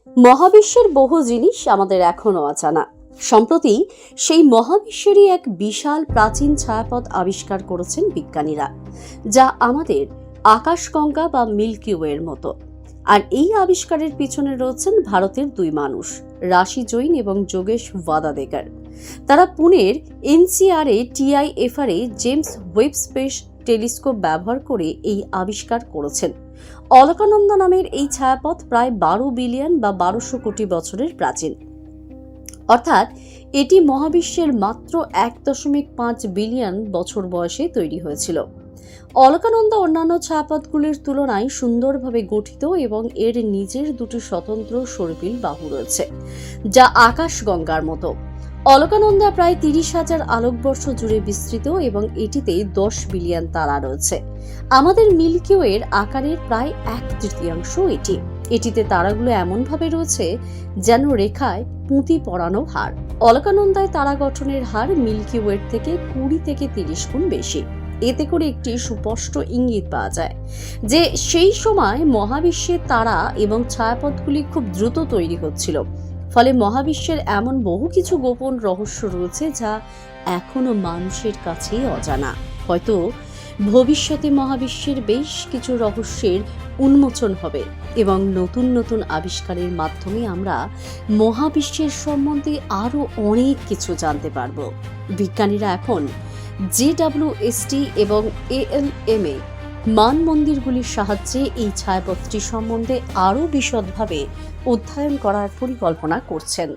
মহাবিশ্বের বহু জিনিস আমাদের এখনো অজানা। সম্প্রতি সেই মহাবিশ্বেরই এক বিশাল প্রাচীন ছায়াপথ আবিষ্কার করেছেন বিজ্ঞানীরা, যা আমাদের আকাশগঙ্গা বা মিল্কি ওয়ের মতো। আর এই আবিষ্কারের পিছনে রয়েছেন ভারতের দুই মানুষ, রাশি জৈন এবং যোগেশ ওয়াদাদেকার। তারা পুনের এনসিআরএ টিআইএফআরএ জেমস ওয়েব স্পেস টেলিস্কোপ ব্যবহার করে এই আবিষ্কার করেছেন। অলকানন্দা নামের এই ছায়াপথ প্রায় 12 বিলিয়ন বা 1200 কোটি বছরের প্রাচীন। অর্থাৎ এটি মহাবিশ্বের মাত্র 1.5 বিলিয়ন বছর বয়সে তৈরি হয়েছিল। অলকানন্দা অন্যান্য ছায়াপথগুলির তুলনায় সুন্দরভাবে গঠিত এবং এর নিজের দুটি স্বতন্ত্র সর্পিল বাহু রয়েছে, যা আকাশগঙ্গার মতো। অলকানন্দা প্রায় 30,000 আলোকবর্ষ জুড়ে বিস্তৃত এবং এটিতে 10 বিলিয়ন তারা রয়েছে। আমাদের মিল্কি ওয়ের আকারের প্রায় 1/3 এটিতে তারাগুলো এমনভাবে রয়েছে যেন রেখায় পুঁতি পরানো হার। অলকানন্দায় তারা গঠনের হার মিল্কি ওয়ের থেকে 20 থেকে 30 গুণ বেশি। এতে করে একটি সুস্পষ্ট ইঙ্গিত পাওয়া যায় যে সেই সময় মহাবিশ্বে তারা এবং ছায়াপথগুলি খুব দ্রুত তৈরি হচ্ছিল। ফলে মহাবিশ্বের এমন বহু কিছু গোপন রহস্য রয়েছে যা এখনো মানুষের কাছেই অজানা। হয়তো ভবিষ্যতে মহাবিশ্বের বেশ কিছু রহস্যের উন্মোচন হবে এবং নতুন নতুন আবিষ্কারের মাধ্যমে আমরা মহাবিশ্বের সম্বন্ধে আরো অনেক কিছু জানতে পারব। বিজ্ঞানীরা এখন JWST এবং ALMA মানমন্দিরগুলির সাহায্যে এই ছায়াপথটি সম্বন্ধে আরও বিশদভাবে অধ্যয়ন করার পরিকল্পনা করছেন।